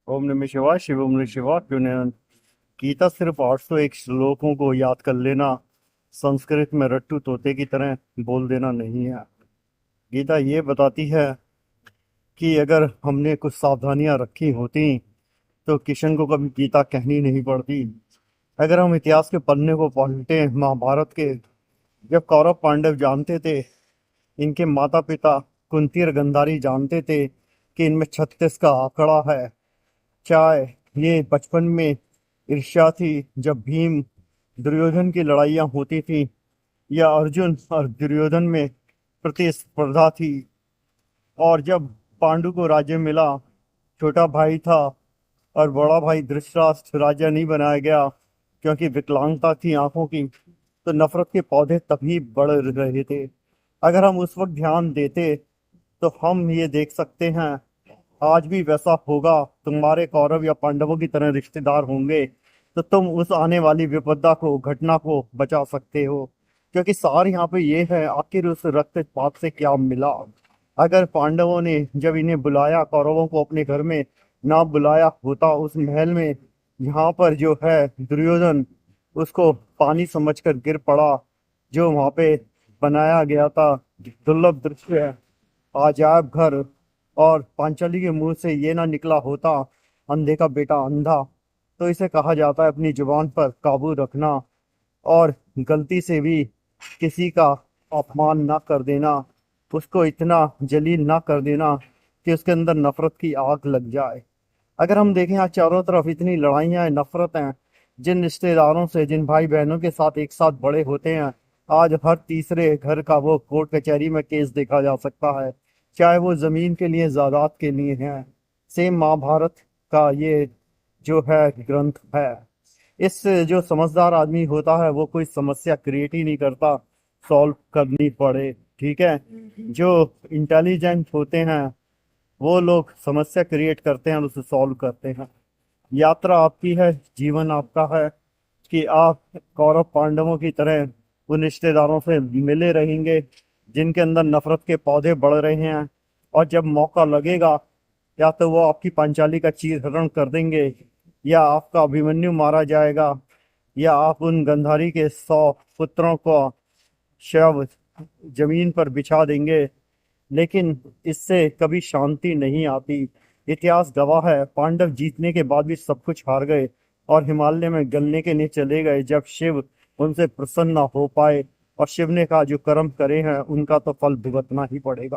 ओम नमः शिवाय शिवम नमः शिवाय पुनः। गीता सिर्फ 801 श्लोकों को याद कर लेना, संस्कृत में रट्टू तोते की तरह बोल देना नहीं है। गीता ये बताती है कि अगर हमने कुछ सावधानियां रखी होती तो किशन को कभी गीता कहनी नहीं पड़ती। अगर हम इतिहास के पन्ने को पलटे महाभारत के, जब कौरव पांडव जानते थे, इनके माता पिता कुंती और गंधारी जानते थे कि इनमें 36 का आंकड़ा है। चाहे ये बचपन में ईर्ष्या थी जब भीम दुर्योधन की लड़ाइयाँ होती थी, या अर्जुन और दुर्योधन में प्रतिस्पर्धा थी, और जब पांडु को राज्य मिला, छोटा भाई था और बड़ा भाई धृतराष्ट्र राजा नहीं बनाया गया क्योंकि विकलांगता थी आंखों की, तो नफरत के पौधे तभी बढ़ रहे थे। अगर हम उस वक्त ध्यान देते तो हम ये देख सकते हैं आज भी वैसा होगा। तुम्हारे कौरव या पांडवों की तरह रिश्तेदार होंगे तो तुम उस आने वाली विपदा को, घटना को बचा सकते हो। क्योंकि सार यहाँ पे ये है, आखिर उस रक्तपात से क्या मिला। अगर पांडवों ने जब इन्हें बुलाया, कौरवों को अपने घर में ना बुलाया होता, उस महल में यहाँ पर जो है दुर्योधन उसको पानी समझकर गिर पड़ा, जो वहां पे बनाया गया था दुर्लभ दृश्य है, अजायब घर, और पांचाली के मुंह से ये ना निकला होता अंधे का बेटा अंधा, तो इसे कहा जाता है अपनी जुबान पर काबू रखना, और गलती से भी किसी का अपमान ना कर देना, उसको इतना जलील ना कर देना कि उसके अंदर नफरत की आग लग जाए। अगर हम देखें आज चारों तरफ इतनी लड़ाइयाँ हैं, नफरत हैं, जिन रिश्तेदारों से, जिन भाई बहनों के साथ एक साथ बड़े होते हैं, आज हर तीसरे घर का वो कोर्ट कचहरी में केस देखा जा सकता है, चाहे वो जमीन के लिए, जायदाद के लिए है। सेम महाभारत का ये जो है ग्रंथ है। इस जो समझदार आदमी होता है वो कोई समस्या क्रिएट ही नहीं करता, सॉल्व करनी पड़े। ठीक है। जो इंटेलिजेंट होते हैं वो लोग समस्या क्रिएट करते हैं और उसे सॉल्व करते हैं। यात्रा आपकी है, जीवन आपका है, कि आप कौरव पांडवों की तरह उन रिश्तेदारों से मिले रहेंगे जिनके अंदर नफरत के पौधे बढ़ रहे हैं, और जब मौका लगेगा या तो वो आपकी पांचाली का चीरहरण कर देंगे, या आपका अभिमन्यु मारा जाएगा, या आप उन गंधारी के 100 पुत्रों को शव जमीन पर बिछा देंगे। लेकिन इससे कभी शांति नहीं आती। इतिहास गवाह है, पांडव जीतने के बाद भी सब कुछ हार गए और हिमालय में गलने के लिए चले गए जब शिव उनसे प्रसन्न ना हो पाए, और शिव ने कहा जो कर्म करे हैं उनका तो फल भुगतना ही पड़ेगा।